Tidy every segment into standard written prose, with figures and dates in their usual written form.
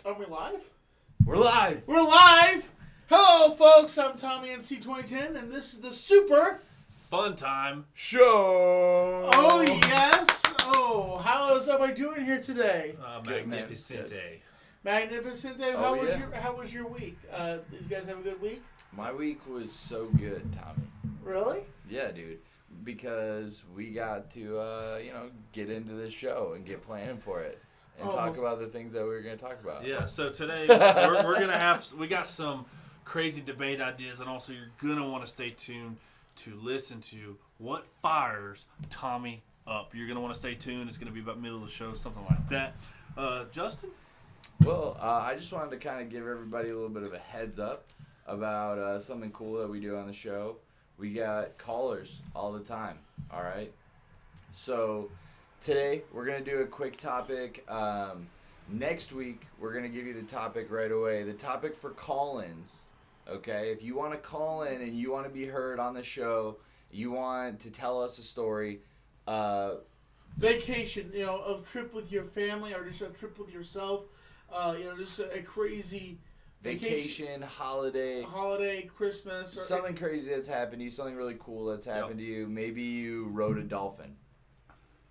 Are we live? We're live. We're live! Hello, folks. I'm Tommy NC2010, and this is the Super Fun Time Show. Oh, yes. Oh, how is everybody doing here today? Magnificente. Magnificente. How was your week? Did you guys have a good week? My week was so good, Tommy. Really? Yeah, dude. Because we got to, get into this show and get planning for it. And talk about the things that we were going to talk about. Yeah, so today we're going to we got some crazy debate ideas, and also you're going to want to stay tuned to listen to what fires Tommy up. You're going to want to stay tuned. It's going to be about middle of the show, something like that. Justin? Well, I just wanted to kind of give everybody a little bit of a heads up about something cool that we do on the show. We got callers all the time, all right? So today we're going to do a quick topic. Next week we're going to give you the topic right away. The topic for call-ins, okay? If you want to call in and you want to be heard on the show, you want to tell us a story. Vacation, a trip with your family or just a trip with yourself. Just a crazy vacation, holiday, Christmas. Or something crazy that's happened to you, something really cool that's happened to you. Maybe you rode a dolphin.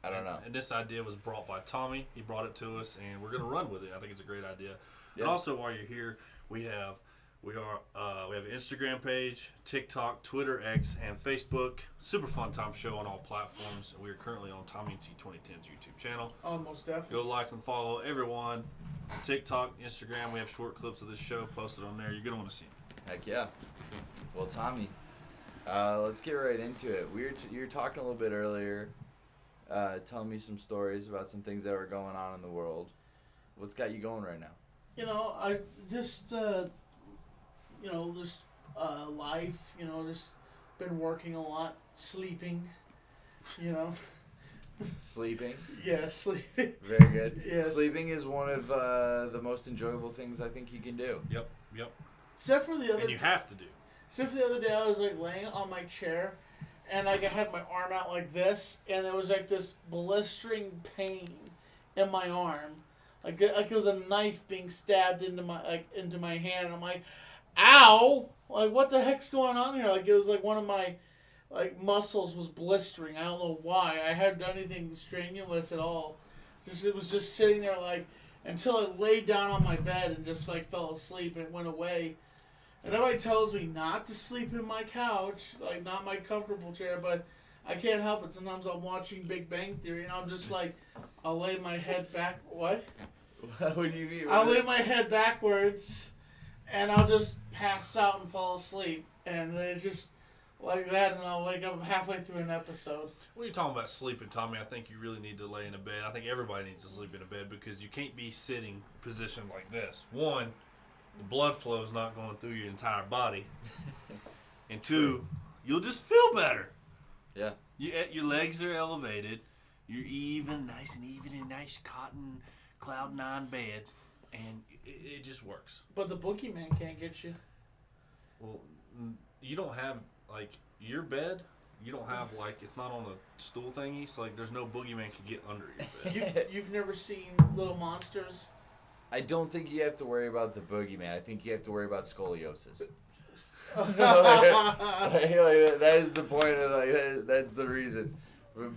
I don't know. And this idea was brought by Tommy. He brought it to us, and we're going to run with it. I think it's a great idea. Yeah. And also, while you're here, we have an Instagram page, TikTok, Twitter, X, and Facebook. Super Fun Time Show on all platforms. We are currently on Tommy NC2010's YouTube channel. Oh, most definitely. Go like and follow everyone. TikTok, Instagram. We have short clips of this show posted on there. You're going to want to see them. Heck yeah. Well, Tommy, let's get right into it. You were talking a little bit earlier, telling me some stories about some things that were going on in the world. What's got you going right now? I just, life, just been working a lot, sleeping, Sleeping? Yeah, sleeping. Very good. Yes. Sleeping is one of the most enjoyable things I think you can do. Yep. Except for the other. And you have to do. Except for the other day, I was laying on my chair, and I had my arm out like this, and there was this blistering pain in my arm, like it was a knife being stabbed into my hand. And I'm like, ow! Like, what the heck's going on here? Like, it was one of my muscles was blistering. I don't know why. I hadn't done anything strenuous at all. It was just sitting there until I laid down on my bed and just fell asleep and it went away. And everybody tells me not to sleep in my couch, not my comfortable chair, but I can't help it. Sometimes I'm watching Big Bang Theory and I'm just I'll lay my head back. What? What do you mean? I'll lay my head backwards and I'll just pass out and fall asleep. And it's just like that, and I'll wake up halfway through an episode. When you're talking about sleeping, Tommy, I think you really need to lay in a bed. I think everybody needs to sleep in a bed because you can't be sitting positioned like this. One, the blood flow is not going through your entire body. And two, you'll just feel better. Yeah. Your legs are elevated. You're nice and even in a nice cotton cloud nine bed. And it just works. But the boogeyman can't get you. Well, you don't have... your bed, you don't have, it's not on a stool thingy, so, there's no boogeyman can get under your bed. You've never seen Little Monsters? I don't think you have to worry about the boogeyman. I think you have to worry about scoliosis. That is the point of, that's the reason.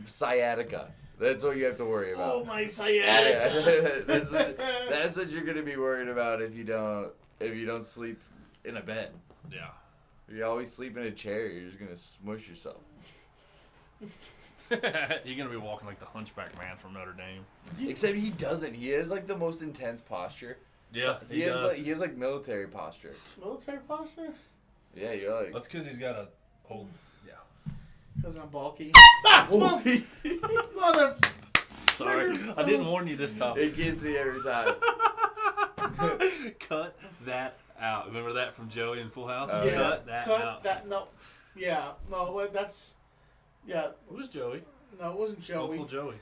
Sciatica. That's what you have to worry about. Oh, my sciatica. Yeah. That's what you're going to be worried about if you don't sleep in a bed. Yeah. If you always sleep in a chair, you're just going to smush yourself. You're going to be walking like the hunchback man from Notre Dame. Except he doesn't. He has the most intense posture. Yeah, he has military posture. Military posture? Yeah, you're That's because he's got a whole... Yeah. Because I'm bulky. Mother... Sorry, I didn't warn you this time. It gets me every time. Cut that out. Remember that from Joey in Full House? Yeah. Cut that out. No. Yeah. No, that's... Yeah. It was Joey. No, it wasn't Joey. Uncle Joey.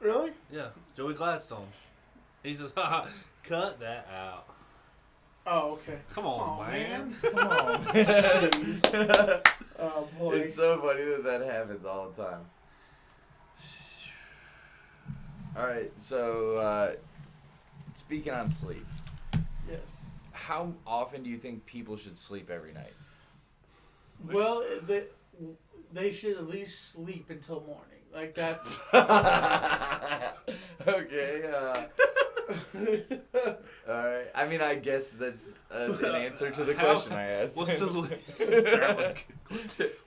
Really? Yeah. Joey Gladstone. He says, haha, cut that out. Oh, okay. Come on, man. Come on. Oh, boy. It's so funny that happens all the time. All right, so speaking on sleep, Yes. how often do you think people should sleep every night? Well, they should at least sleep until morning. Like that's. Okay. Alright. I mean, I guess that's an answer to the question I asked.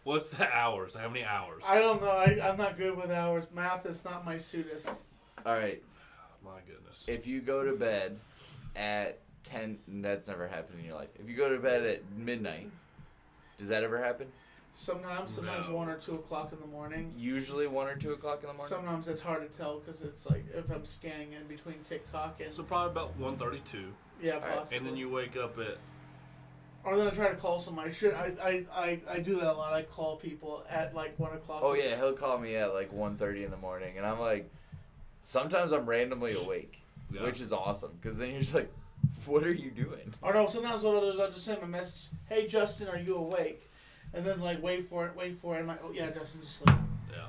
What's the hours? How many hours? I don't know. I'm not good with hours. Math is not my suitest. Alright. My goodness. If you go to bed at 10, that's never happened in your life. If you go to bed at midnight, does that ever happen? Sometimes No. 1 or 2 o'clock in the morning. Usually 1 or 2 o'clock in the morning? Sometimes it's hard to tell because it's like if I'm scanning in between TikTok and So probably about 1:32. yeah, right, possibly. And then you wake up at. Or then I try to call somebody. I do that a lot. I call people at like 1 o'clock. Oh yeah, he'll call me at like 1:30 in the morning, and I'm like, sometimes I'm randomly awake, Yeah. which is awesome, because then you're just like, what are you doing? Or no, sometimes what I'll do is I'll just send him a message. Hey Justin, are you awake? And then like wait for it. I'm like, oh yeah, Justin's asleep. Yeah.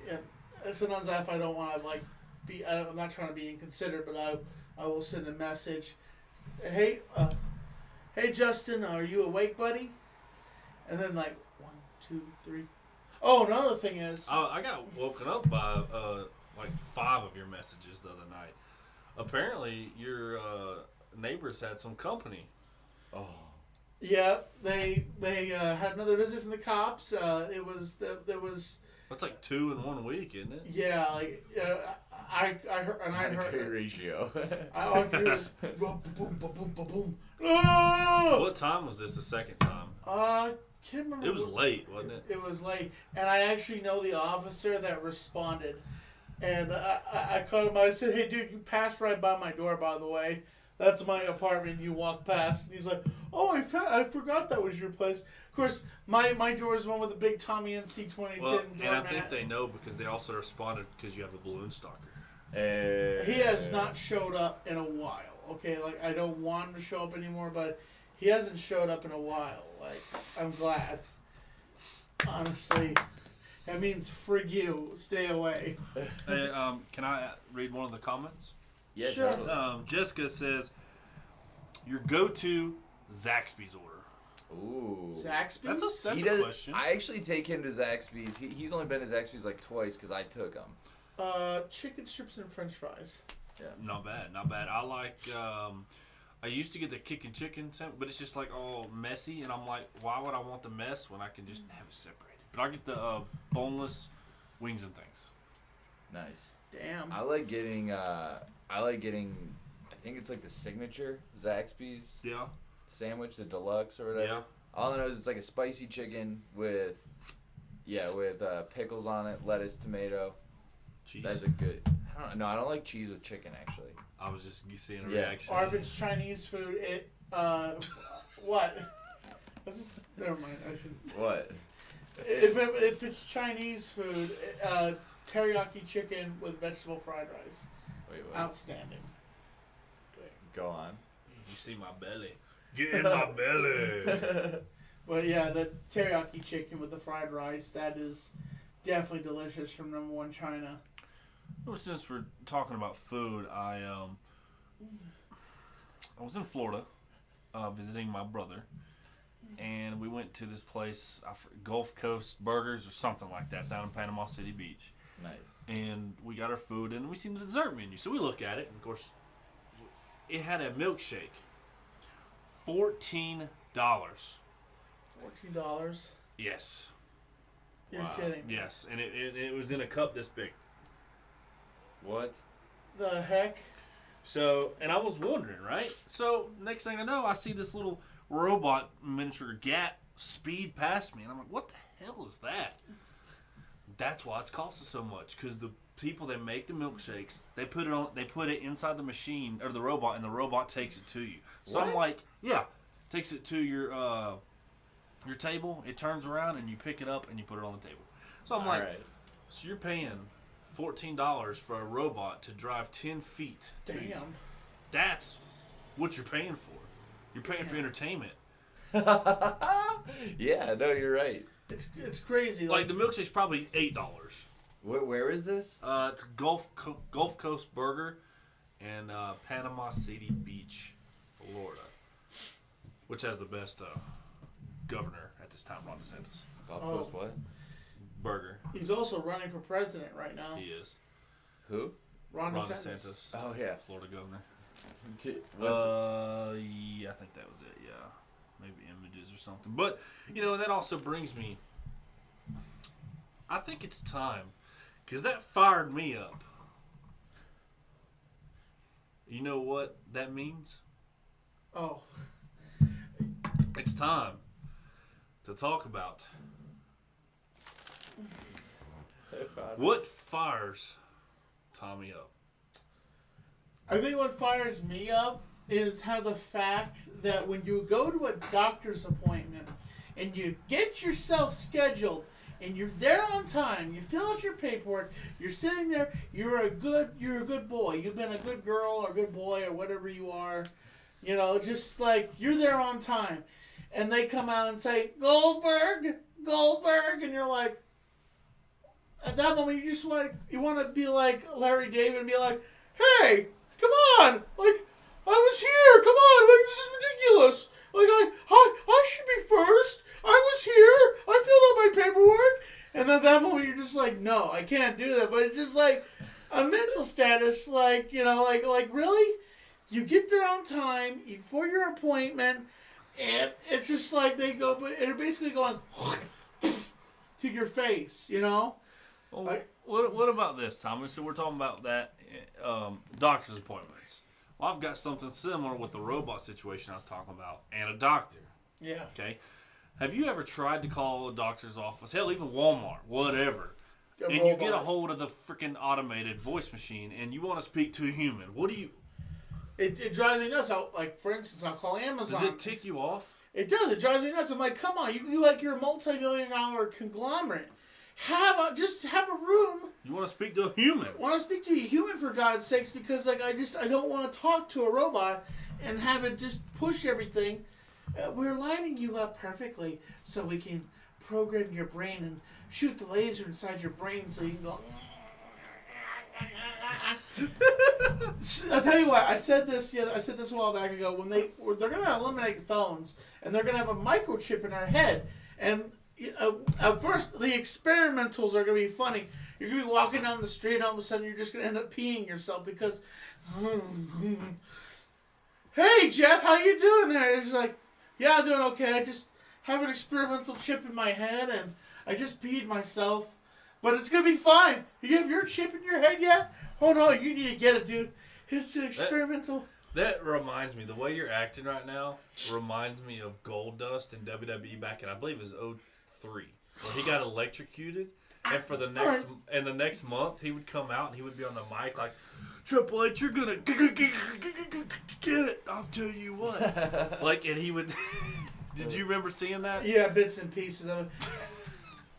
Yeah. And sometimes if I don't want to like be, I'm not trying to be inconsiderate, but I will send a message. Hey, hey Justin, are you awake, buddy? And then like 1, 2, 3. Oh, another thing is. I got woken up by like 5 of your messages the other night. Apparently, your neighbors had some company. Oh, Yeah, they had another visit from the cops. It was there was. That's like 2 in 1 week, isn't it? Yeah, like I heard and I not a great heard. ratio. I heard this boom boom boom boom boom boom. No! What time was this? The second time? Can't remember. It was late, wasn't it? It was late, and I actually know the officer that responded, and I called him. I said, "Hey, dude, you passed right by my door, by the way. That's my apartment. You walk past." And he's like, "Oh, I forgot that was your place." Of course, my door is one with a big Tommy NC 2010 Well, and I doormat. think they know because they also responded because you have a balloon stalker. He has not showed up in a while. Okay, like I don't want him to show up anymore, but he hasn't showed up in a while. Like I'm glad. Honestly, that means frig you. Stay away. Hey, can I read one of the comments? Yeah, Sure. totally. Jessica says, "Your go-to Zaxby's order." Ooh. Zaxby's? That's He a does- question. I actually take him to Zaxby's. He's only been to Zaxby's like twice because I took him. Chicken strips and French fries. Not bad, not bad. I like. I used to get the kickin' chicken, but it's just like all messy, and I'm like, why would I want the mess when I can just have it separated? But I get the boneless wings and things. Nice. Damn. I like getting. I think it's like the signature Zaxby's Yeah, sandwich, the deluxe or whatever. yeah. All I know is it's like a spicy chicken with pickles on it, lettuce, tomato. Cheese. That's a good. I don't like cheese with chicken actually. I was just seeing a Yeah. reaction. Or if it's Chinese food, what? What's this? Never mind. I should. What? If it's Chinese food, teriyaki chicken with vegetable fried rice, Wait, outstanding. Go on. You see my belly. Get in my belly. But yeah, the teriyaki chicken with the fried rice, that is definitely delicious from number 1 China. Well, since we're talking about food, I was in Florida visiting my brother, and we went to this place, Gulf Coast Burgers or something like that. It's down in Panama City Beach. Nice. And we got our food, and we seen the dessert menu. So we look at it, and of course, it had a milkshake. $14. $14. Yes. You're Wow. kidding. Yes. And it was in a cup this big. What? The heck? So, and I was wondering, right? So, next thing I know, I see this little robot miniature Gat speed past me, and I'm like, what the hell is that? That's why it's costing so much, because the people that make the milkshakes, they put it inside the machine, or the robot, and the robot takes it to you. So I'm What? like, yeah, takes it to your table, it turns around, and you pick it up, and you put it on the table. So I'm like, Alright. so you're paying $14 for a robot to drive 10 feet to you. Damn. That's what you're paying for. You're paying for entertainment. Yeah, no, you're right. It's crazy. Like the milkshake's probably $8. Where is this? It's Gulf Coast Burger, in Panama City Beach, Florida, which has the best governor at this time, Ron DeSantis. Golf Coast what? Burger. He's also running for president right now. He is. Who? Ron Ron DeSantis. DeSantis. Oh, yeah. Florida governor. What's Yeah, I think that was it. Yeah, maybe images or something. But and that also brings me. I think it's time, because that fired me up. You know what that means? Oh. It's time to talk about what fires Tommy up. I think what fires me up is how the fact that when you go to a doctor's appointment and you get yourself scheduled and you're there on time, you fill out your paperwork, you're sitting there, you're a good boy, you've been a good girl or good boy or whatever you are, just like you're there on time, and they come out and say Goldberg, and you're like, at that moment you just want to be like Larry David and be like, hey, come on, like I was here, come on, like this is ridiculous. Like, I should be first. I was here. I filled out my paperwork. And at that moment, you're just like, no, I can't do that. But it's just like a mental status, like, like really? You get there on time for your appointment, and it's just like they go, but they're basically going to your face, Well, what about this, Tommy? So we're talking about that doctor's appointments. Well, I've got something similar with the robot situation I was talking about and a doctor. Yeah. Okay. Have you ever tried to call a doctor's office, hell, even Walmart, whatever, and you get a hold of the freaking automated voice machine and you want to speak to a human? What do you... It drives me nuts. Like, for instance, I'll call Amazon. Does it tick you off? It does. It drives me nuts. I'm like, come on. You're a multi-million-dollar conglomerate. Just have a room. You want to speak to a human. Want to speak to a human, for God's sakes, because like I don't want to talk to a robot and have it just push everything. We're lining you up perfectly so we can program your brain and shoot the laser inside your brain so you can go. I'll tell you what. I said this a while back ago. They're going to eliminate phones and they're going to have a microchip in our head. And at first, the experimentals are going to be funny. You're going to be walking down the street, and all of a sudden, you're just going to end up peeing yourself because, hey, Jeff, how you doing there? It's like, yeah, I'm doing okay. I just have an experimental chip in my head, and I just peed myself. But it's going to be fine. You have your chip in your head yet? Oh, no, you need to get it, dude. It's an experimental... That reminds me, the way you're acting right now reminds me of Goldust in WWE back in, I believe it was 03, where he got electrocuted, and for the next month he would come out and he would be on the mic like, Triple H, you're gonna get it. I'll tell you what. Like, and he would. Did you remember seeing that? Yeah, bits and pieces of it.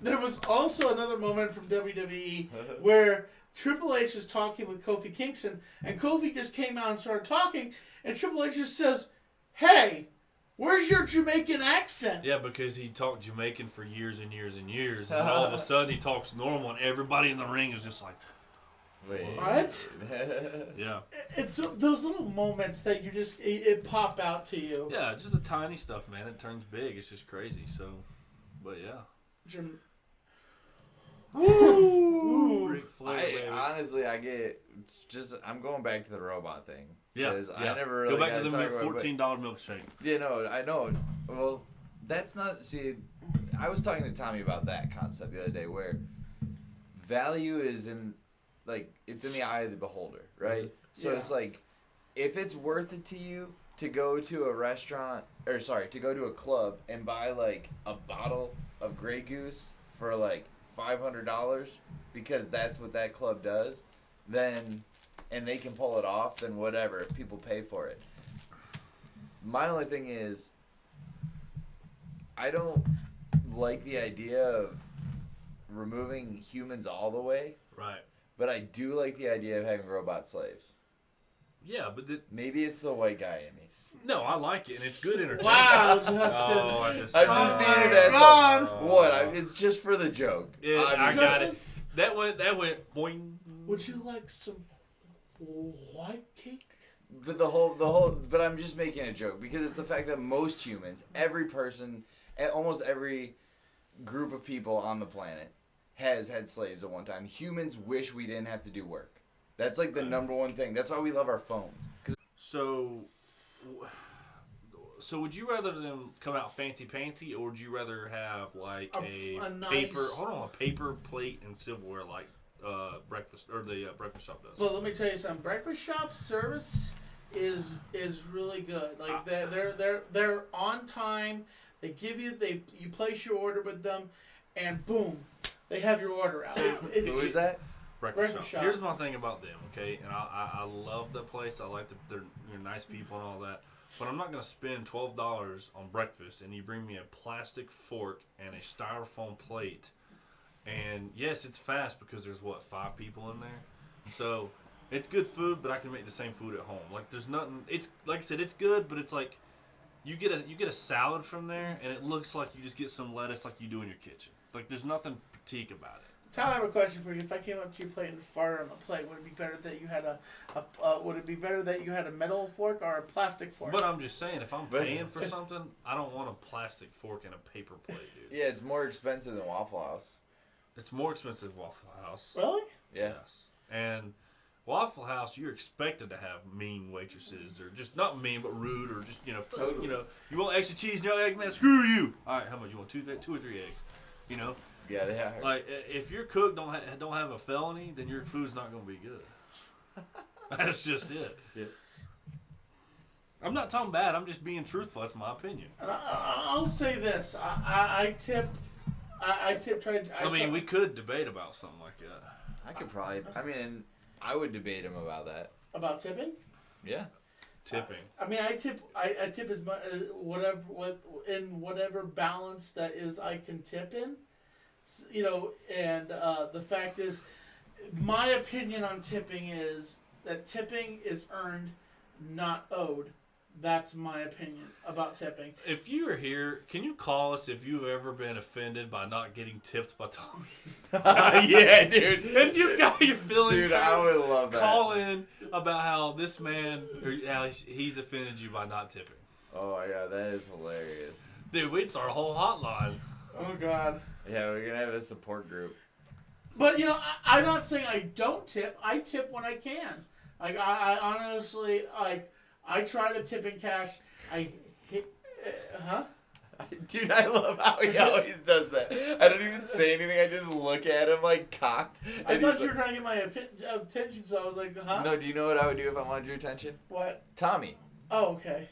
There was also another moment from WWE where Triple H was talking with Kofi Kingston, and Kofi just came out and started talking, and Triple H just says, hey, where's your Jamaican accent? Yeah, because he talked Jamaican for years and years and years, and all of a sudden he talks normal, and everybody in the ring is just like, Wait. What? yeah. It's those little moments that you just, it pop out to you. Yeah, just the tiny stuff, man. It turns big. It's just crazy, so, but yeah. Woo! Ric Flair, baby. Honestly, I'm going back to the robot thing. Yeah, I never really go back got to the talk $14 milkshake. Yeah, no, I know. Well, that's not. See, I was talking to Tommy about that concept the other day, where value is in, like, it's in the eye of the beholder, right? So it's like, if it's worth it to you to go to a restaurant, to go to a club and buy like a bottle of Grey Goose for like $500 because that's what that club does, then, and they can pull it off, then whatever, if people pay for it. My only thing is, I don't like the idea of removing humans all the way. Right. But I do like the idea of having robot slaves. Yeah, but maybe it's the white guy in me. No, I like it, and it's good entertainment. Wow, Justin. Oh, I'm just being an asshole. What? It's just for the joke. I got it. That went boing. Would you like some What cake? But but I'm just making a joke because it's the fact that most humans, every person, almost every group of people on the planet has had slaves at one time. Humans wish we didn't have to do work. That's like the number one thing. That's why we love our phones. So would you rather them come out fancy pantsy, or would you rather have like a nice paper plate and silverware like breakfast or the breakfast shop does? Well, let me tell you something. Breakfast shop service is really good. Like they're on time. They give you you place your order with them, and boom, they have your order out. Who is that? Breakfast shop. Here's my thing about them, okay? And I love the place. I like they're nice people and all that. But I'm not going to spend $12 on breakfast and you bring me a plastic fork and a styrofoam plate. And yes, it's fast because there's 5 people in there. So it's good food, but I can make the same food at home. Like there's nothing. It's like I said, it's good, but it's like you get a salad from there, and it looks like you just get some lettuce like you do in your kitchen. Like there's nothing critique about it. Tyler, I have a question for you. If I came up to your plate and farted on the plate, would it be better that you had a metal fork or a plastic fork? But I'm just saying, if I'm paying for something, I don't want a plastic fork and a paper plate, dude. Yeah, it's more expensive than Waffle House. It's more expensive than Waffle House. Really? Yeah. Yes. And Waffle House, you're expected to have mean waitresses, or just not mean, but rude, or just Totally. You want extra cheese, no egg, man? Screw you! All right, how much you want? 2 or 3 eggs, Yeah, they are. Like, if your cook don't have a felony, then your food's not going to be good. That's just it. Yeah. I'm not talking bad. I'm just being truthful. That's my opinion. I'll say this. I tip. We could debate about something like that. I could probably. I would debate him about that. About tipping? Yeah. Tipping. I tip. I tip as much in whatever balance that is I can tip in. And the fact is, my opinion on tipping is that tipping is earned, not owed. That's my opinion about tipping. If you are here, can you call us if you've ever been offended by not getting tipped by Tommy? Yeah, dude. If you've got your feelings, Dude, I would love that. Call in about how this man, or how he's offended you by not tipping. Oh my god, that is hilarious. Dude, we'd start a whole hotline. Oh God. Yeah, we're gonna have a support group. But I'm not saying I don't tip. I tip when I can. Like I honestly I try to tip in cash. Dude, I love how he always does that. I don't even say anything. I just look at him like cocked. I thought you were trying to get my attention, so I was like, huh? No, do you know what I would do if I wanted your attention? What? Tommy. Oh, okay.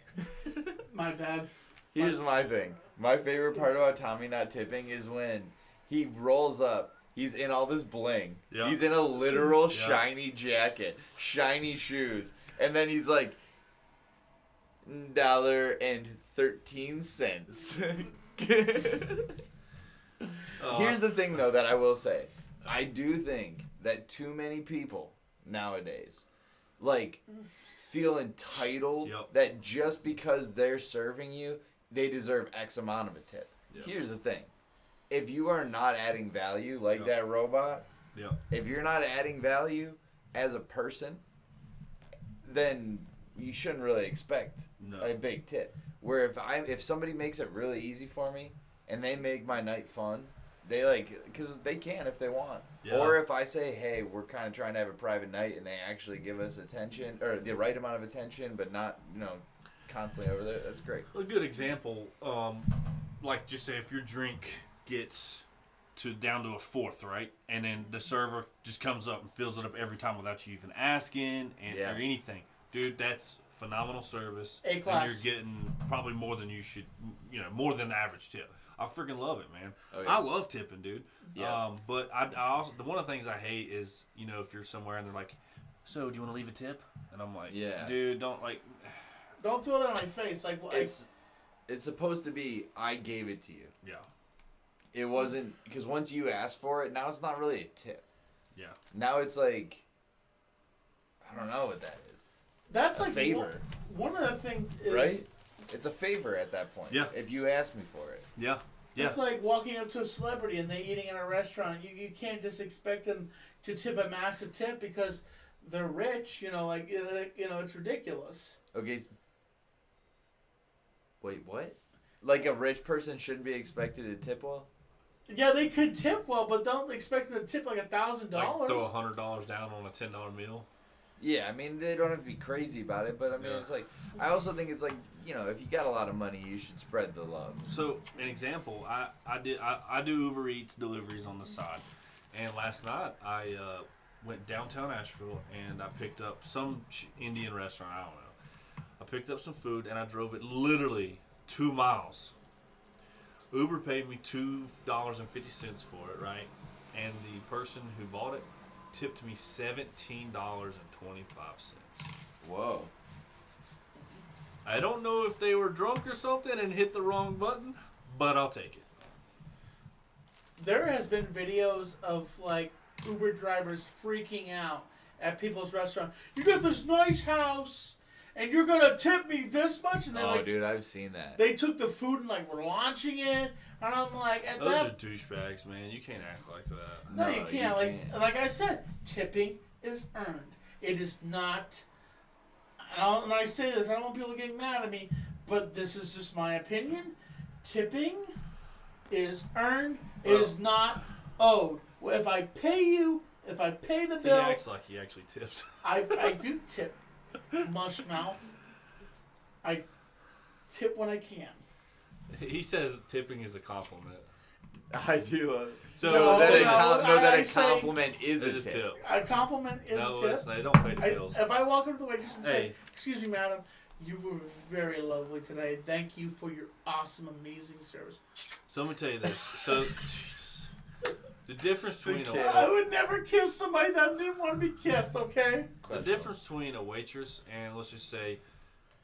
My bad. Here's my thing. My favorite part about Tommy not tipping is when he rolls up. He's in all this bling. Yep. He's in a literal shiny jacket, shiny shoes, and then he's like, $1.13. Here's the thing, though, that I will say. I do think that too many people nowadays, feel entitled that just because they're serving you, they deserve X amount of a tip. Yep. Here's the thing. If you are not adding value that robot, if you're not adding value as a person, then you shouldn't really expect a big tip. Where if somebody makes it really easy for me and they make my night fun, because they can if they want. Yeah. Or if I say, hey, we're kind of trying to have a private night, and they actually give us attention or the right amount of attention, but not constantly over there. That's great. A good example, just say if your drink gets down to a fourth, right, and then the server just comes up and fills it up every time without you even asking or anything. Dude, that's phenomenal service. A-class. And you're getting probably more than you should, more than the average tip. I freaking love it, man. Oh, yeah. I love tipping, dude. Yeah. But I also, one of the things I hate is, if you're somewhere and they're like, so do you want to leave a tip? And I'm like, dude, don't throw that in my face. It's supposed to be, I gave it to you. Yeah. It wasn't, because once you ask for it, now it's not really a tip. Yeah. Now it's like, I don't know what that is. That's a favor. One of the things is... Right? It's a favor at that point. Yeah. If you ask me for it. Yeah. Yeah. It's like walking up to a celebrity and they eating in a restaurant. You can't just expect them to tip a massive tip because they're rich. Like it's ridiculous. Okay. Wait, what? Like a rich person shouldn't be expected to tip well? Yeah, they could tip well, but don't expect them to tip like $1,000. Like throw $100 down on a $10 meal. Yeah, I mean, they don't have to be crazy about it, but I mean, it's like, I also think it's like, if you got a lot of money, you should spread the love. So, an example, I do Uber Eats deliveries on the side, and last night I went downtown Asheville and I picked up some Indian restaurant, I don't know. I picked up some food and I drove it literally 2 miles. Uber paid me $2.50 for it, right? And the person who bought it tipped me $17.25. Whoa. I don't know if they were drunk or something and hit the wrong button, but I'll take it. There has been videos of like Uber drivers freaking out at people's restaurant. You got this nice house, and you're gonna tip me this much? And they dude, I've seen that. They took the food and like were launching it, and I'm like, those are douchebags, man. You can't act like that. No, you can't. Like I said, tipping is earned. It is not. And I say this, I don't want people getting mad at me, but this is just my opinion. Tipping is earned. It is not owed. If I pay the bill... He acts like he actually tips. I do tip. Mush mouth. I tip when I can. He says tipping is a compliment. I do love it. So that a compliment is a tip. A compliment is a tip. They don't pay the bills. If I walk up to the waitress and say, "Excuse me, madam, you were very lovely today. Thank you for your awesome, amazing service." So let me tell you this. So, Jesus. The difference between I would never kiss somebody that didn't want to be kissed, okay? The difference between a waitress and, let's just say,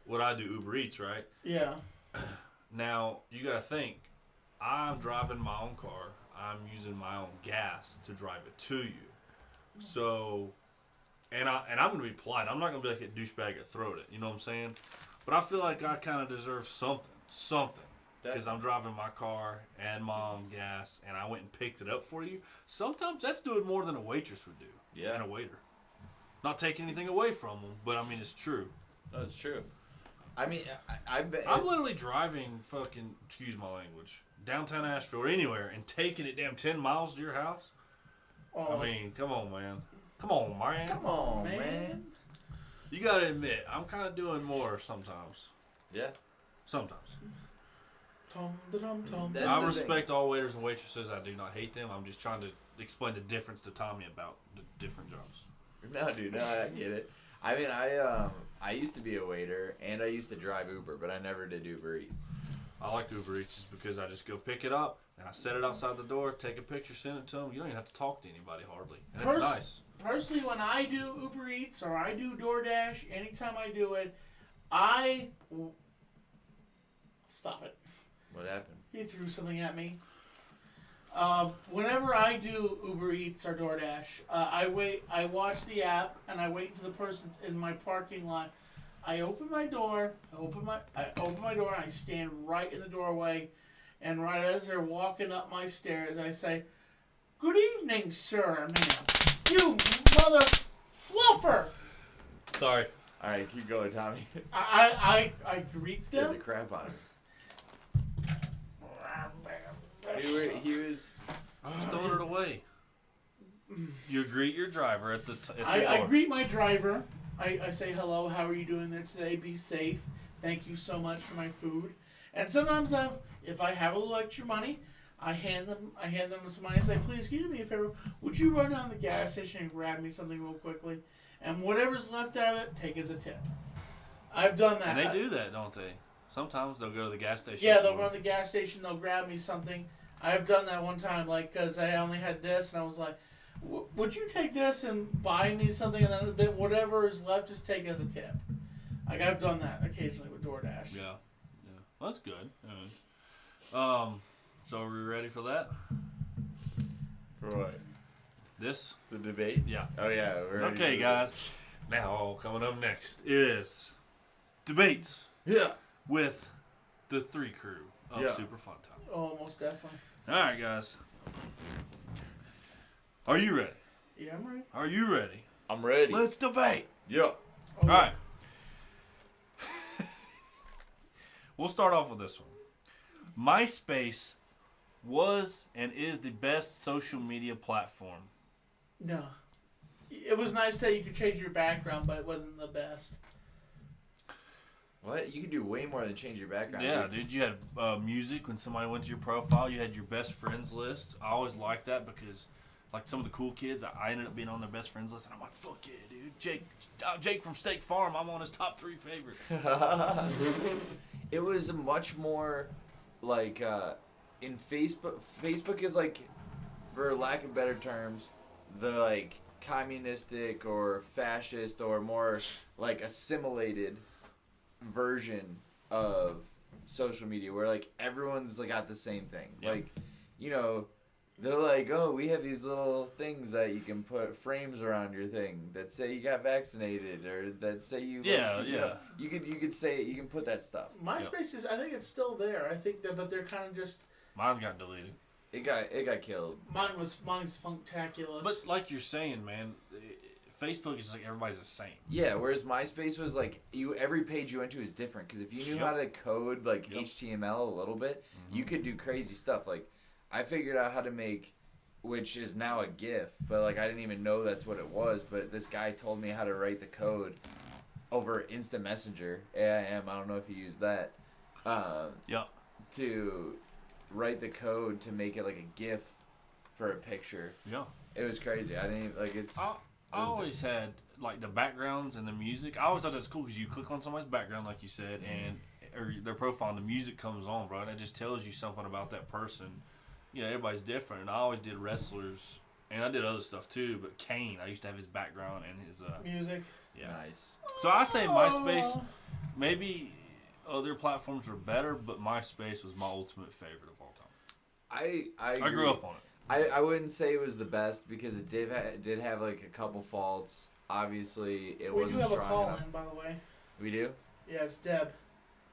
what I do, Uber Eats, right? Yeah. Now, you got to think, I'm driving my own car. I'm using my own gas to drive it to you. So, and I'm going to be polite. I'm not going to be like a douchebag that throwed it. You know what I'm saying? But I feel like I kind of deserve something. Because I'm driving my car and my own gas, and I went and picked it up for you. Sometimes that's doing more than a waitress would do. Yeah. And a waiter. Not taking anything away from them, but I mean, it's true. No, it's true. I mean, I bet. I'm literally driving fucking, excuse my language, downtown Asheville or anywhere and taking it damn 10 miles to your house. Oh, I mean, come on, man. Come on, man. You got to admit, I'm kind of doing more sometimes. Yeah. Sometimes. I respect all waiters and waitresses. I do not hate them. I'm just trying to explain the difference to Tommy about the different jobs. No, dude. No, I get it. I mean, I used to be a waiter and I used to drive Uber, but I never did Uber Eats. I like Uber Eats just because I just go pick it up and I set it outside the door, take a picture, send it to them. You don't even have to talk to anybody hardly, and it's nice. Personally, when I do Uber Eats or I do DoorDash, anytime I do it, stop it. What happened? He threw something at me. Whenever I do Uber Eats or DoorDash, I watch the app and I wait until the person's in my parking lot. I open my door, and I stand right in the doorway, and right as they're walking up my stairs, I say, "Good evening, sir, ma'am. You mother fluffer." Sorry. All right, keep going, Tommy. I greet Scared them. the crap out of him. He was just throwing it away. You greet your driver at the door. I greet my driver. I say, "Hello, how are you doing there today? Be safe. Thank you so much for my food." And sometimes if I have a little extra money, I hand them some money. I say, "Please, can you do me a favor? Would you run down to the gas station and grab me something real quickly? And whatever's left out of it, take as a tip." I've done that. And they do that, don't they? Sometimes they'll go to the gas station. Yeah, they'll run to the gas station. They'll grab me something. I've done that one time, because I only had this, and I was like, "Would you take this and buy me something, and then whatever is left, just take as a tip?" I've done that occasionally with DoorDash. Yeah. Well, that's good. So are we ready for that? For what? This? The debate? Yeah. Oh yeah. We're ready Okay, guys. Now coming up next is debates. Yeah. With the 3 crew of Super Fun Time. Oh, most definitely. All right, guys. Are you ready? Yeah, I'm ready. Are you ready I'm ready. Let's debate. Yeah. All right. We'll start off with this one. MySpace was and is the best social media platform. No. It was nice that you could change your background, but it wasn't the best. What? You can do way more than change your background. Yeah, dude. You had music when somebody went to your profile. You had your best friends list. I always liked that because, like, some of the cool kids, I ended up being on their best friends list, and I'm like, fuck yeah, dude. Jake from State Farm, I'm on his top 3 favorites. It was much more like in Facebook. Facebook is like, for lack of better terms, the like communistic or fascist or more like assimilated version of social media where like everyone's like got the same thing. Yep. Like, you know, they're like, oh, we have these little things that you can put frames around your thing that say you got vaccinated or that say you. Yeah, you know, you could say you can put that stuff. MySpace is, I think it's still there. I think that, but they're kind of just. Mine got deleted. It got killed. Mine's functaculous. But like you're saying, man, Facebook is just like everybody's the same. Yeah, whereas MySpace was like every page you went to is different because if you knew how to code like HTML a little bit, you could do crazy stuff. Like I figured out how to make, which is now a GIF, but like I didn't even know that's what it was. But this guy told me how to write the code over Instant Messenger. AIM. I don't know if you use that. To write the code to make it like a GIF for a picture. Yeah. It was crazy. I didn't like it's. I always had like the backgrounds and the music. I always thought that's cool because you click on somebody's background, like you said, and or their profile, and the music comes on, bro. And it just tells you something about that person. You know, everybody's different. And I always did wrestlers, and I did other stuff too. But Kane, I used to have his background and his music. Yeah. Nice. So I say MySpace. Maybe other platforms were better, but MySpace was my ultimate favorite of all time. I grew up on it. I wouldn't say it was the best because it did have like a couple faults. Obviously, it We wasn't do have a strong call enough. in, by the way. We do? Yeah, it's Deb.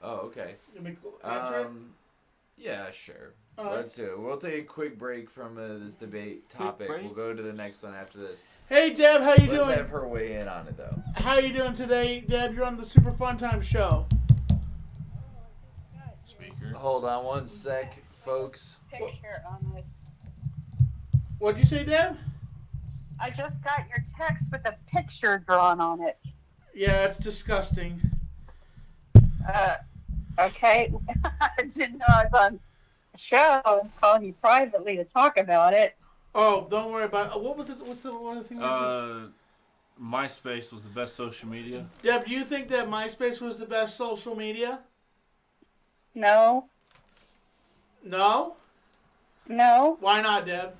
Oh, okay. Answer it? Yeah, sure. All right. Let's do it. We'll take a quick break from this debate topic. break? We'll go to the next one after this. Hey, Deb, how you Let's doing? have her weigh in on it, though. How you doing today, Deb? You're on the Super Fun Time Show. Speaker. Hold on one sec, folks. Picture on this. What'd you say, Deb? I just got your text with a picture drawn on it. Yeah, it's disgusting. Okay. I didn't know I was on the show. I was calling you privately to talk about it. Oh, don't worry about it. What was it? What's the one thing? MySpace was the best social media. Deb, do you think that MySpace was the best social media? No. No? No. Why not, Deb?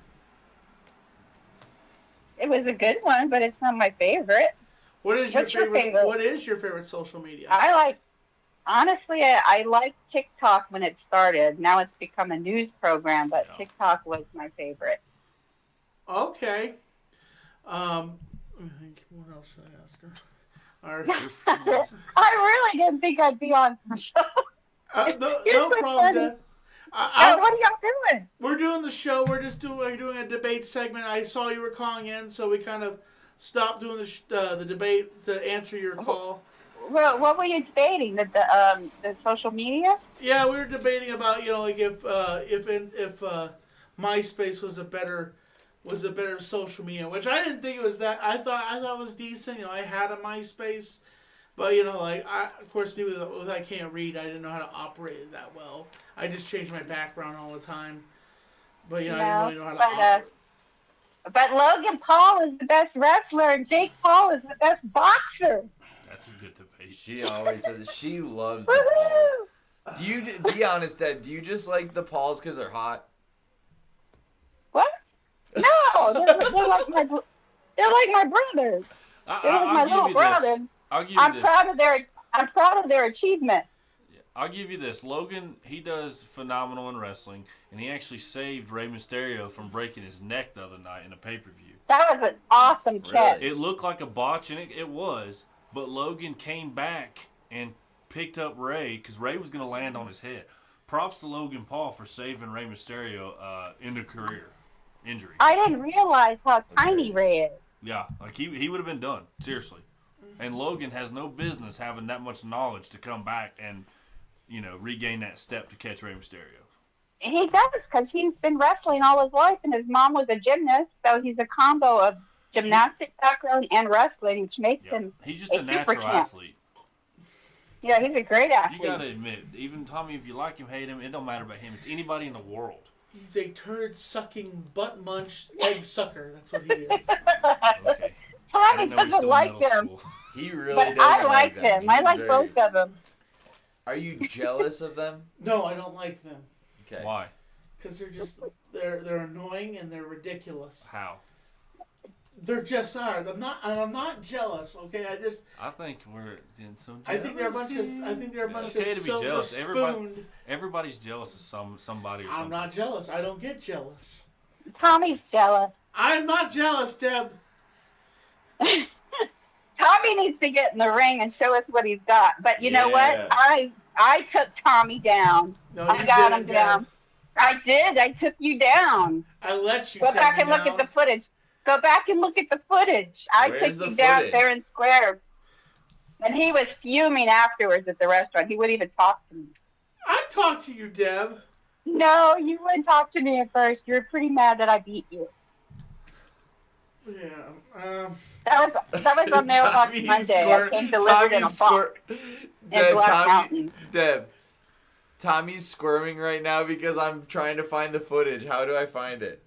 It was a good one, but it's not my favorite. What's your favorite? favorite? What is your favorite social media? Honestly, I liked TikTok when it started. Now it's become a news program, but TikTok was my favorite. Okay. Let me think. What else should I ask her? I really didn't think I'd be on the show. No You're so problem, funny. Deb. What are y'all doing? We're doing the show. We're just doing a debate segment. I saw you were calling in, so we kind of stopped doing the debate to answer your call. Well, what were you debating? The social media? Yeah, we were debating about like if MySpace was a better social media, which I didn't think it was that. I thought it was decent. I had a MySpace, but of course, maybe with I can't read, I didn't know how to operate it that well. I just changed my background all the time, but I didn't really know how to operate. But Logan Paul is the best wrestler, and Jake Paul is the best boxer. That's a good debate. She always says she loves the Pauls. Do you be honest, Deb? Do you just like the Pauls because they're hot? What? No, they're like my brothers. They're like my little brothers. I'll give you this. I'm proud of their achievement. I'll give you this. Logan, he does phenomenal in wrestling, and he actually saved Rey Mysterio from breaking his neck the other night in a pay-per-view. That was an awesome catch. It looked like a botch, and it was, but Logan came back and picked up Rey because Rey was going to land on his head. Props to Logan Paul for saving Rey Mysterio in a career injury. I didn't realize how tiny Ray is. Yeah, like he would have been done, seriously. And Logan has no business having that much knowledge to come back and, regain that step to catch Rey Mysterio. He does, because he's been wrestling all his life, and his mom was a gymnast, so he's a combo of gymnastic background and wrestling, which makes him He's just a natural athlete. Yeah, he's a great athlete. You gotta admit, even Tommy, if you like him, hate him, it don't matter about him. It's anybody in the world. He's a turd-sucking, butt-munch egg sucker. That's what he is. Okay. Tommy doesn't like him. He really but doesn't I like them. him. I like both of them. Are you jealous of them? No, I don't like them. Okay. Why? Because they're annoying and they're ridiculous. How? They're just are. I'm not jealous. Okay, I think we're in some. I think they're a bunch of. I think they're a bunch okay of to be jealous. silver-spooned. Everybody's jealous of somebody or something. I'm not jealous. I don't get jealous. Tommy's jealous. I'm not jealous, Deb. Tommy needs to get in the ring and show us what he's got. But you know what? I took Tommy down. No, I got him down. I did. I took you down. I let you. Go back and look at the footage. Go back and look at the footage. I took you down fair and square. And he was fuming afterwards at the restaurant. He wouldn't even talk to me. I talked to you, Deb. No, you wouldn't talk to me at first. You were pretty mad that I beat you. Yeah. That was on Mailbox Monday. I came delivered in a box in Black Mountain. Deb, Tommy's squirming right now because I'm trying to find the footage. How do I find it?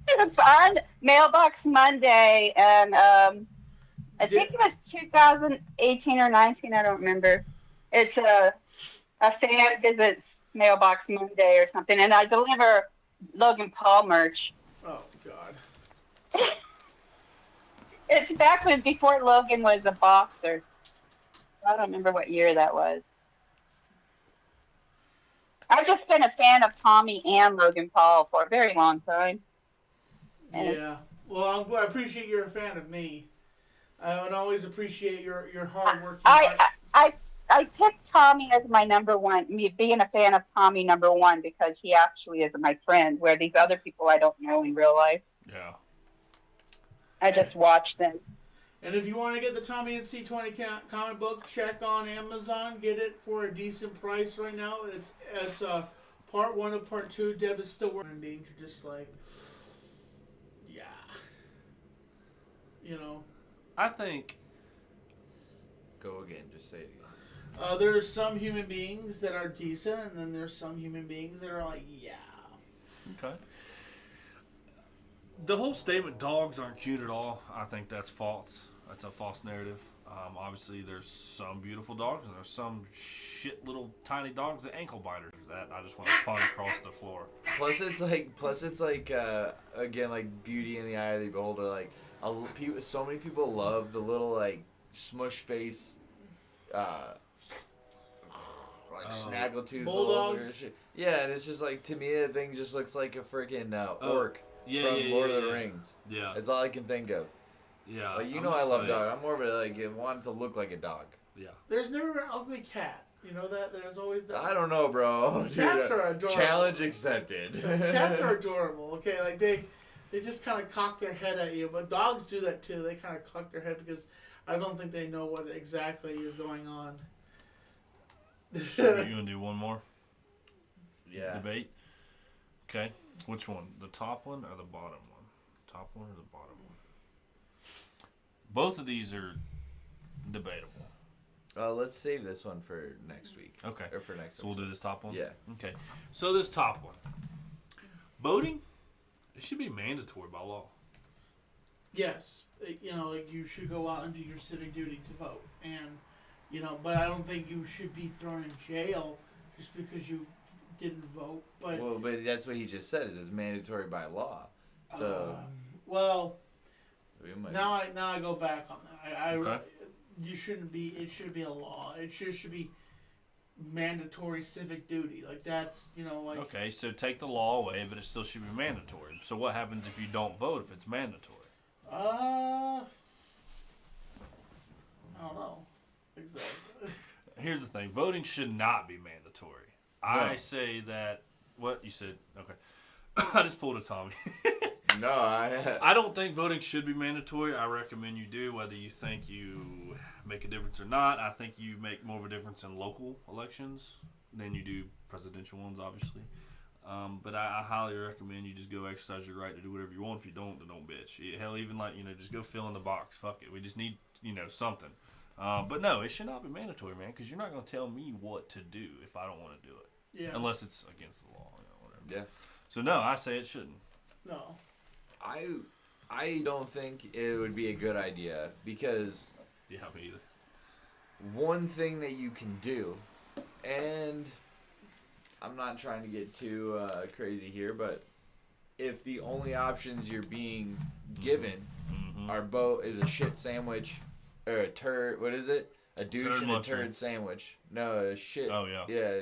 It's on Mailbox Monday, and I think it was 2018 or 19. I don't remember. It's a fan visits Mailbox Monday or something, and I deliver Logan Paul merch. Oh God. It's back before Logan was a boxer. I don't remember what year that was. I've just been a fan of Tommy and Logan Paul for a very long time. And yeah. Well, I appreciate you're a fan of me. I would always appreciate your hard work. I picked Tommy as my number one, me being a fan of Tommy number one, because he actually is my friend, where these other people I don't know in real life. Yeah. I just watch them. And if you want to get the Tommy and C20 comic book, check on Amazon. Get it for a decent price right now. It's part 1 of part 2. Deb is still working. Being just like, yeah, I think. Go again. Just say it again. There's some human beings that are decent, and then there's some human beings that are like, yeah. Okay. The whole statement, dogs aren't cute at all, I think that's false. That's a false narrative. Obviously, there's some beautiful dogs, and there's some shit little tiny dogs that ankle biters that I just want to punt across the floor. Plus, it's like again, like Beauty in the Eye of the Beholder. Like, so many people love the little like smush face, snaggletooth bulldog. Yeah, and it's just like, to me, the thing just looks like a freaking orc. From Lord of the Rings. Yeah. That's all I can think of. Yeah. Like, I love dogs. I'm more of a, like, want it to look like a dog. Yeah. There's never been an ugly cat. You know that? There's always that. I don't know, bro. Cats are adorable. Challenge accepted. Cats are adorable, okay? Like, they just kind of cock their head at you. But dogs do that, too. They kind of cock their head because I don't think they know what exactly is going on. Sure, you going to do one more? Yeah. Debate? Okay. Which one? The top one or the bottom one? Top one or the bottom one? Both of these are debatable. Let's save this one for next week. Okay. Or for next So we'll do this top one? Yeah. Okay. So this top one. Voting, it should be mandatory by law. Yes. Like you should go out and do your civic duty to vote. And, but I don't think you should be thrown in jail just because you didn't vote. But that's what he just said, is it's mandatory by law. So now I go back on that. Okay. You shouldn't be. It should be a law. It should be mandatory civic duty. Like that's like. Okay, so take the law away, but it still should be mandatory. So what happens if you don't vote if it's mandatory? I don't know exactly. Here's the thing: voting should not be mandatory. I say that. What you said? Okay. I just pulled a Tommy. No, I don't think voting should be mandatory. I recommend you do, whether you think you make a difference or not. I think you make more of a difference in local elections than you do presidential ones, obviously. But I highly recommend you just go exercise your right to do whatever you want. If you don't, then don't bitch. Hell, even just go fill in the box. Fuck it. We just need, something. But no, it should not be mandatory, man, because you're not going to tell me what to do if I don't want to do it. Yeah. Unless it's against the law, whatever. yeah. So no, I say it shouldn't. No. I don't think it would be a good idea because Yeah, me either. one thing that you can do, and I'm not trying to get too crazy here, but if the only options you're being given are is a shit sandwich or a turd, what is it? A douche Turd and a muncher. turd sandwich. No, a shit. Oh, yeah. Yeah,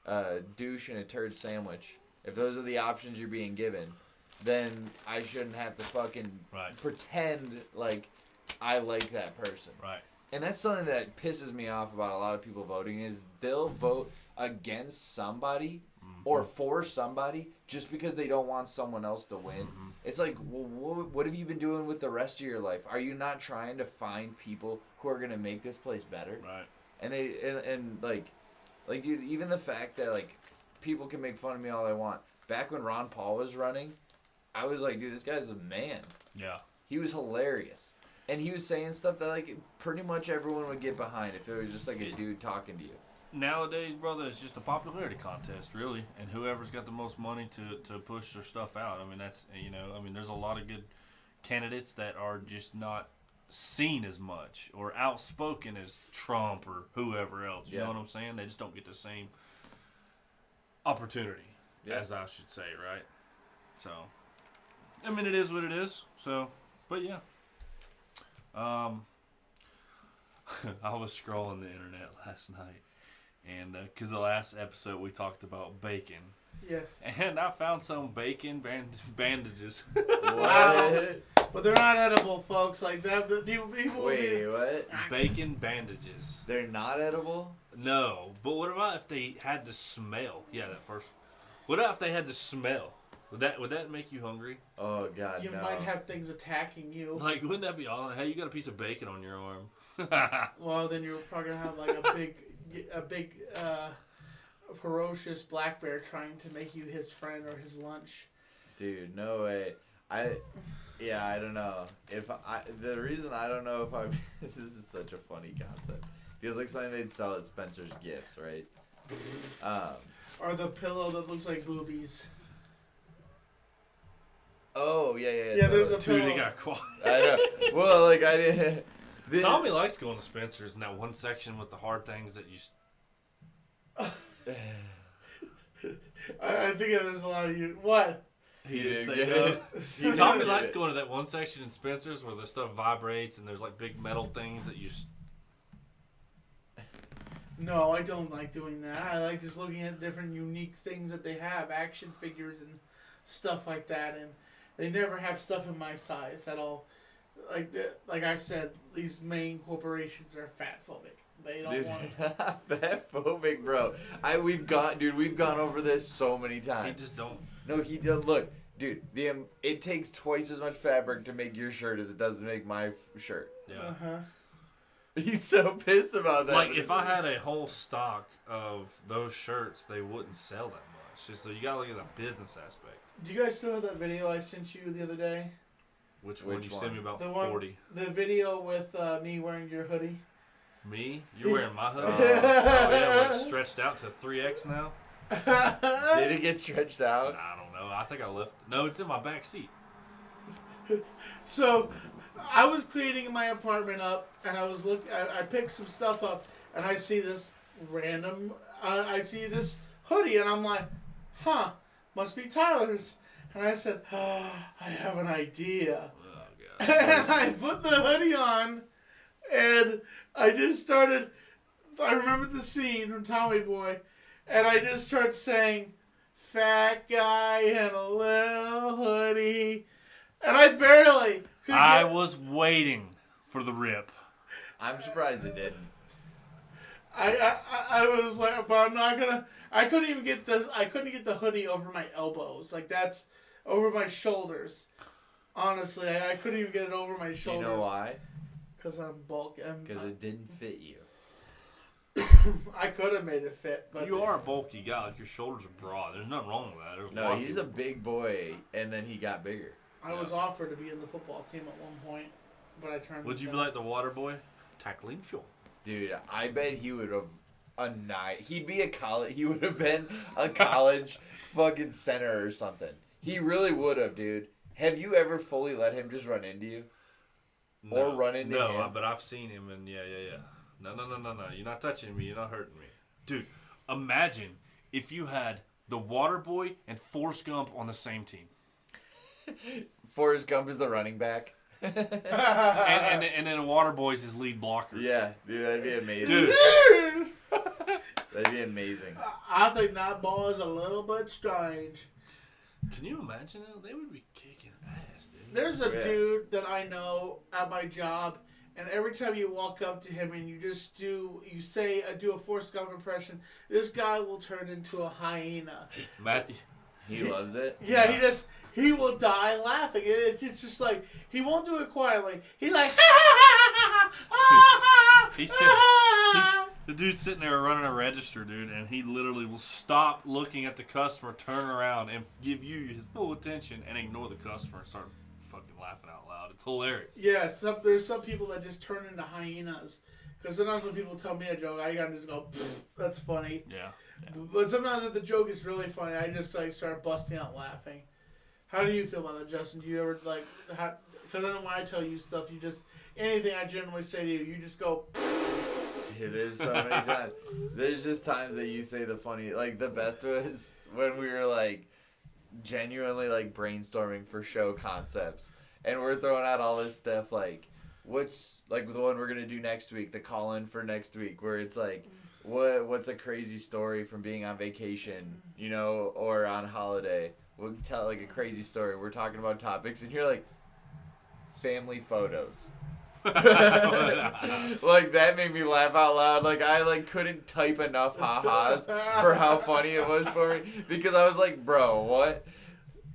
a douche and a turd sandwich. If those are the options you're being given, then I shouldn't have to fucking pretend like I like that person. Right. And that's something that pisses me off about a lot of people voting is they'll vote against somebody or for somebody just because they don't want someone else to win. It's like, well, what have you been doing with the rest of your life? Are you not trying to find people who are going to make this place better? Right. And like dude, even the fact that like people can make fun of me all they want. Back when Ron Paul was running, I was like, dude, this guy's a man. Yeah. He was hilarious. And he was saying stuff that like pretty much everyone would get behind if it was just like a dude talking to you. Nowadays, brother, it's just a popularity contest, really, and whoever's got the most money to push their stuff out. I mean, there's a lot of good candidates that are just not seen as much or outspoken as Trump or whoever else. You know what I'm saying? They just don't get the same opportunity, as I should say, right? So, I mean, it is what it is. So, but yeah. I was scrolling the internet last night, and because the last episode we talked about bacon. Yes. And I found some bacon bandages. What? But they're not edible, folks. Like that. People Wait, what? Bacon bandages. They're not edible? No, but what about if they had the smell? Yeah, that first. What about if they had the smell? Would that make you hungry? Oh God, You no. might have things attacking you. Like, wouldn't that be all? Hey, you got a piece of bacon on your arm. Well, then you're probably gonna have like a big, ferocious black bear trying to make you his friend or his lunch. Dude, no way. I don't know. The reason I don't know if I'm this is such a funny concept. Feels like something they'd sell at Spencer's Gifts, right? Or the pillow that looks like boobies. Oh yeah. Yeah, there's a Dude, pillow. they got quiet. I know. Well, like I didn't. Tommy likes going to Spencer's in that one section with the hard things that you. I think there's a lot of you. What? He didn't didn't say get no. it. Tommy likes going to that one section in Spencer's where the stuff vibrates and there's like big metal things that you. No, I don't like doing that. I like just looking at different unique things that they have, action figures and stuff like that. And they never have stuff in my size at all. Like I said, these main corporations are fat phobic. They don't want it. Fat phobic, bro. We've gone over this so many times. He just don't. No, he does. Look, dude, it takes twice as much fabric to make your shirt as it does to make my shirt. Yeah. Uh-huh. He's so pissed about that. Like, if I had a whole stock of those shirts, they wouldn't sell that much. Just so you gotta look at the business aspect. Do you guys still have that video I sent you the other day? Which one? You one? sent me about The one, 40. the video with me wearing your hoodie. Me? You're wearing my hoodie? Oh. Oh, yeah, well, it's stretched out to 3X now? Did it get stretched out? I don't know. I think I left. No, it's in my back seat. So, I was cleaning my apartment up, and I picked some stuff up, and I see this random. I see this hoodie, and I'm like, "Huh, must be Tyler's." And I said, "Oh, I have an idea." Oh, God. And I put the hoodie on, and I just started. I remember the scene from Tommy Boy, and I just started saying, "Fat guy in a little hoodie," and I barely. I was waiting for the rip. I'm surprised it didn't. I was like, but I'm not gonna. I couldn't get the hoodie over my elbows. Like that's over my shoulders. Honestly, I couldn't even get it over my shoulders. You know why? Because I'm bulky. Because it didn't fit you. I could have made it fit, but You are a bulky guy. Like, your shoulders are broad. There's nothing wrong with that. There's No, he's a big boy, and then he got bigger. I was offered to be in the football team at one point, but I turned. Would you be down. like the water boy? Tackling fuel. Dude, I bet he would have he'd be a college. He would have been a college fucking center or something. He really would have, dude. Have you ever fully let him just run into you? No, Or run into him? No, but I've seen him, and yeah. No. You're not touching me. You're not hurting me. Dude, imagine if you had the water boy and Forrest Gump on the same team. Forrest Gump is the running back. and then the water boy's his lead blocker. Yeah, dude, that'd be amazing. Dude. That'd be amazing. I think that ball is a little bit strange. Can you imagine that? They would be kicking ass, dude. There's a dude that I know at my job, and every time you walk up to him and you do a Forrest Gump impression, this guy will turn into a hyena. Matthew. He loves it. Yeah, he will die laughing. It's just like, he won't do it quietly. He's like, The dude's sitting there running a register, dude, and he literally will stop looking at the customer, turn around, and give you his full attention, and ignore the customer and start fucking laughing out loud. It's hilarious. Yeah, there's some people that just turn into hyenas. Because sometimes when people tell me a joke, I gotta just go, that's funny. Yeah. But sometimes if the joke is really funny, I just like start busting out laughing. How do you feel about that, Justin? Do you ever like, because I know when I tell you stuff, you just, anything I generally say to you, you just go, Dude, there's so many times. There's just times that you say the funny, like the best was when we were like genuinely like brainstorming for show concepts, and we're throwing out all this stuff like, what's like the one we're gonna do next week, the call in for next week, where it's like, what's a crazy story from being on vacation, you know, or on holiday. We'll tell like a crazy story. We're talking about topics, and you're like, family photos. Like that made me laugh out loud. Like I like couldn't type enough ha-has for how funny it was for me, because I was like, bro, what?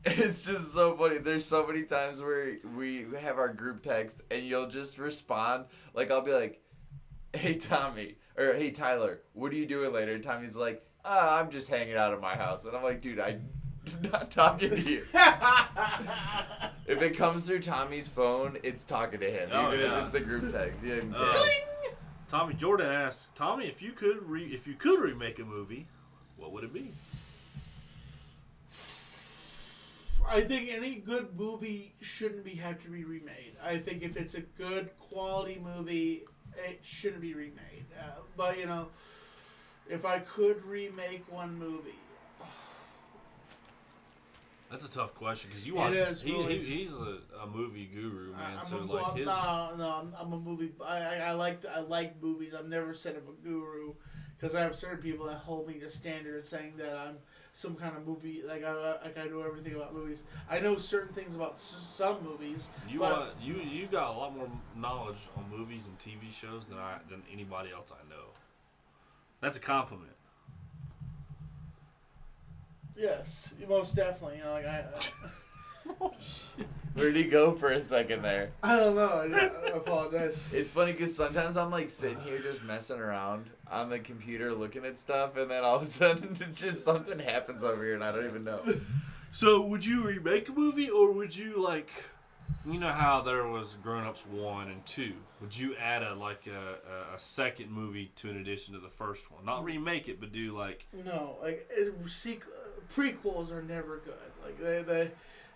It's just so funny. There's so many times where we have our group text and you'll just respond. Like I'll be like, hey Tommy, or hey Tyler, what are you doing later? And Tommy's like, I'm just hanging out at my house. And I'm like, dude, I'm not talking to you. If it comes through Tommy's phone, it's talking to him. Oh, Even yeah. if it's the group text. Yeah. Tommy Jordan asked, Tommy, if you could remake a movie, what would it be? I think any good movie shouldn't have to be remade. I think if it's a good quality movie, it shouldn't be remade. But you know, if I could remake one movie, That's a tough question because you want. It is, really. He's a movie guru, man. I'm so a, like his. no, I'm a movie. I like movies. I've never said I'm a guru because I have certain people that hold me to standard, saying that I'm some kind of movie. Like I know everything about movies. I know certain things about some movies. You got a lot more knowledge on movies and TV shows than anybody else I know. That's a compliment. Yes, most definitely. You know, like Where'd he go for a second there? I don't know. I apologize. It's funny because sometimes I'm like sitting here just messing around on the computer looking at stuff, and then all of a sudden it's just something happens over here and I don't even know. So would you remake a movie, or would you like, you know how there was Grown Ups 1 and 2? Would you add a second movie to an addition to the first one? Not remake it, but do like. No, like prequels are never good. Like they,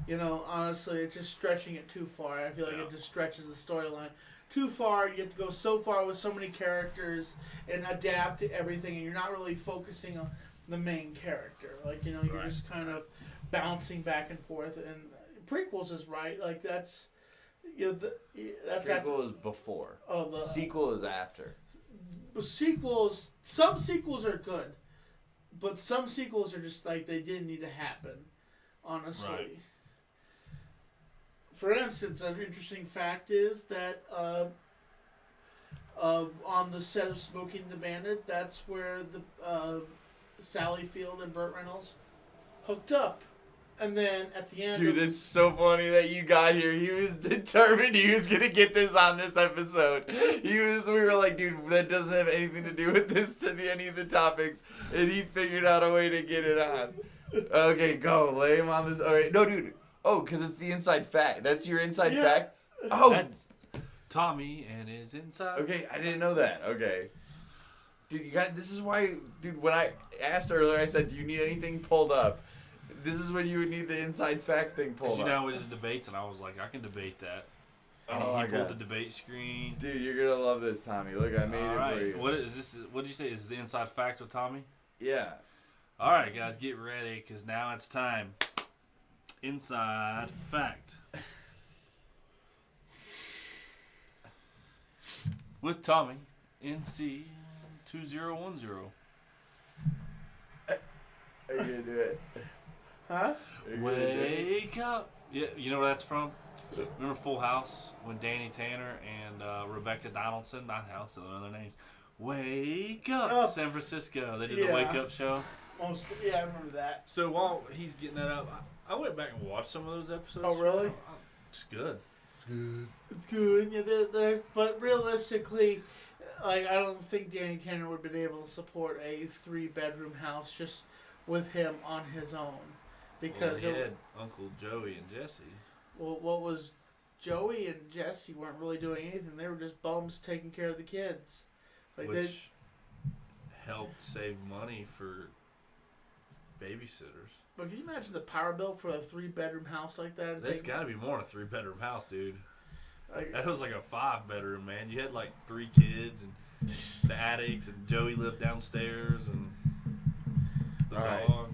you know, honestly, it's just stretching it too far. I feel like it just stretches the storyline too far. You have to go so far with so many characters and adapt to everything, and you're not really focusing on the main character. Like, you know, you're just kind of bouncing back and forth. And prequels is right. Like that's, you know, that's Prequel is before. Oh, the Sequel is after. sequels. Some sequels are good, but some sequels are just like they didn't need to happen. Honestly. Right. For instance, an interesting fact is that on the set of Smokey and the Bandit, that's where the Sally Field and Burt Reynolds hooked up And then at the end, Dude, it's so funny that you got here. He was determined he was gonna get this on this episode. We were like, dude, that doesn't have anything to do with this any of the topics, and he figured out a way to get it on. Okay, go lay him on this. All right, no, dude. Oh, because it's the inside fact. That's your inside fact. Oh, That's Tommy and his inside. okay. I didn't know that. Okay. Dude, you got. This is why, dude. When I asked earlier, I said, "Do you need anything pulled up?" This is when you would need the inside fact thing pulled up. You know, we did debates, and I was like, I can debate that. And Oh my he pulled God. the debate screen. Dude, you're gonna love this, Tommy. Look, I made All it right. for you. What is this? What did you say? Is this the inside fact with Tommy? Yeah. All right, guys, get ready, because now it's time. Inside fact. With Tommy, NC 2010. Are you gonna do it? huh? Are you gonna do it? Wake up. Yeah, you know where that's from? Remember Full House when Danny Tanner and Rebecca Donaldson, not House, other names. Wake up, Oh. San Francisco. They did Yeah. the Wake Up show. Yeah, I remember that. So while he's getting that up, I went back and watched some of those episodes. Oh, really? It's good. It's good. Yeah, there's, but realistically, like, I don't think Danny Tanner would have been able to support a 3-bedroom house just with him on his own, because Well, he had Uncle Joey and Jesse. well, what was Joey and Jesse weren't really doing anything. They were just bums taking care of the kids. Like Which helped save money for babysitters. but can you imagine the power bill for a 3-bedroom house like that? That's got to be more than a 3-bedroom house, dude. Like, That was like a 5-bedroom, man. You had like 3 kids and the attics, and Joey lived downstairs, and the All right. dog.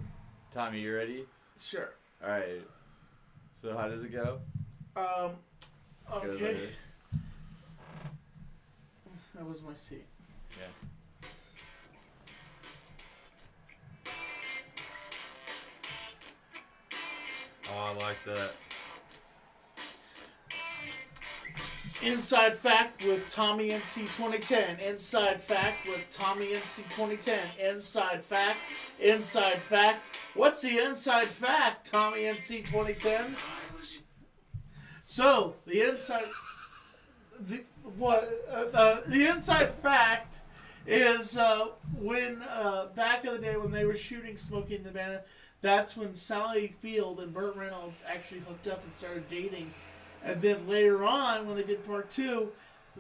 Tommy, you ready? sure. All right. So how does it go? Um. Goes Okay. like this. That was my seat. Yeah. Oh, I like that. Inside fact with Tommy NC 2010. Inside fact with Tommy NC 2010. Inside fact. Inside fact. What's the inside fact, Tommy NC 2010? So the inside. The inside fact is when back in the day when they were shooting Smokey and the Bandit, that's when Sally Field and Burt Reynolds actually hooked up and started dating. And then later on, when they did part 2,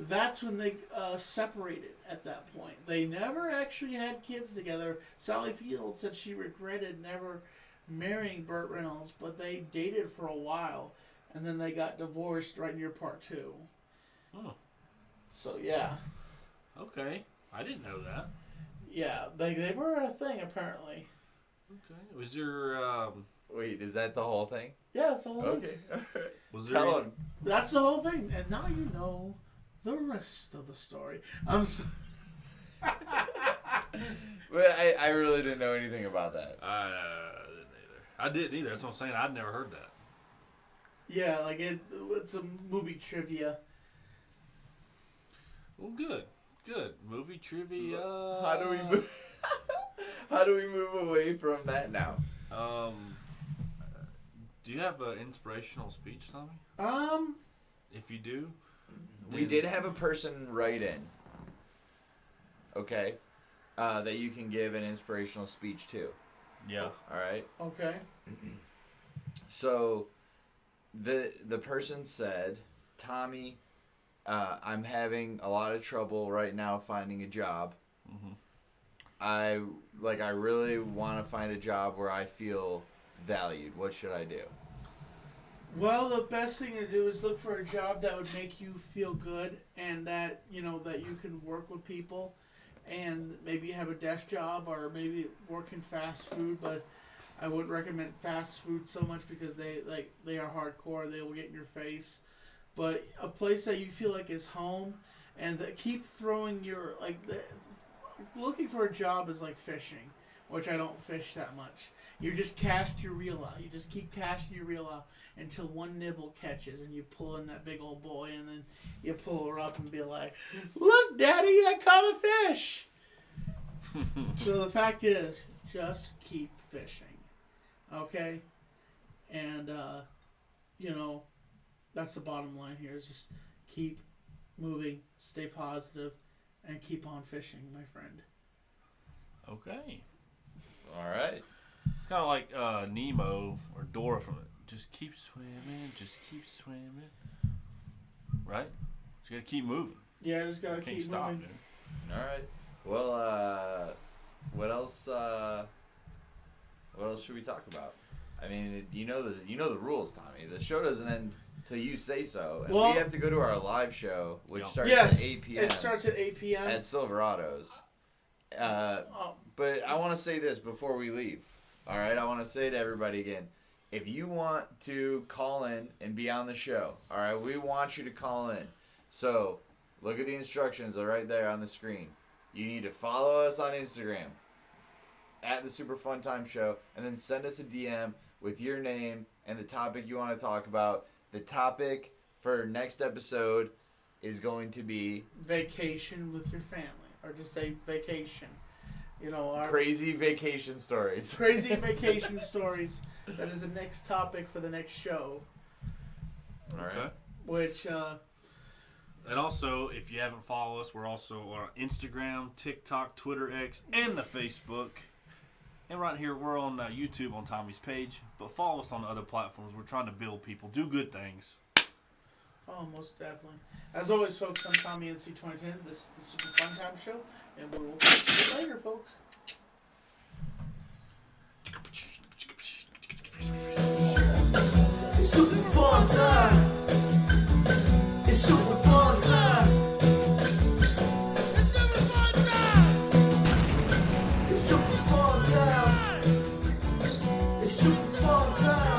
that's when they separated at that point. They never actually had kids together. Sally Field said she regretted never marrying Burt Reynolds, but they dated for a while. And then they got divorced right near part 2. Oh, So, yeah. okay. I didn't know that. Yeah, they were a thing, apparently. Okay. Was there Wait, is that the whole thing? Yeah, that's the whole thing. Okay. All right. was there Tell any- him. That's the whole thing. And now you know the rest of the story. I'm so... But I really didn't know anything about that. I didn't either. I didn't either. That's what I'm saying. I'd never heard that. Yeah, like it's a movie trivia. Well, good. Good. Movie trivia. How do we move? How do we move away from that now? Do you have an inspirational speech, Tommy? If you do, We then- did have a person write in. Okay, that you can give an inspirational speech to. Yeah. All right. Okay. So, the person said, Tommy, I'm having a lot of trouble right now finding a job. Mhm. I really want to find a job where I feel valued. What should I do? Well, the best thing to do is look for a job that would make you feel good and that, you know, that you can work with people and maybe have a desk job or maybe work in fast food, but I wouldn't recommend fast food so much because they are hardcore. They will get in your face. But a place that you feel like is home and that keep throwing your, looking for a job is like fishing, which I don't fish that much. You just cast your reel out. You just keep casting your reel out until one nibble catches and you pull in that big old boy and then you pull her up and be like, look, Daddy, I caught a fish. So the fact is, just keep fishing. Okay? And that's the bottom line here. Is just keep moving, stay positive, and keep on fishing, my friend. Okay. All right. It's kind of like Nemo or Dora from it. Just keep swimming. Just keep swimming. Right? Just gotta keep moving. Yeah, just gotta Can't keep stop, moving. dude. All right. Well, what else? What else should we talk about? I mean, you know the rules, Tommy. The show doesn't end till you say so, and Well, we have to go to our live show, which starts yes, at 8 p.m. it starts at 8 p.m. at Silverado's. But I want to say this before we leave. All right, I want to say to everybody again, if you want to call in and be on the show, all right, we want you to call in. So look at the instructions right there on the screen. You need to follow us on Instagram at the Super Fun Time Show, and then send us a DM with your name and the topic you want to talk about. The topic for next episode is going to be vacation with your family, or just say vacation. Our crazy vacation stories. crazy vacation stories. That is the next topic for the next show. All right. Okay. Which, And also, if you haven't followed us, we're also on Instagram, TikTok, Twitter X, and the Facebook. And right here, we're on YouTube on Tommy's page. But follow us on the other platforms. We're trying to build people, do good things. oh, most definitely. As always, folks, I'm Tommy NC2010. This is the Super Fun Time Show, and we will catch you later, folks. It's Super Fun Time. It's Super Fun Time. It's Super Fun Time. It's Super Fun Time. It's Super Fun Time.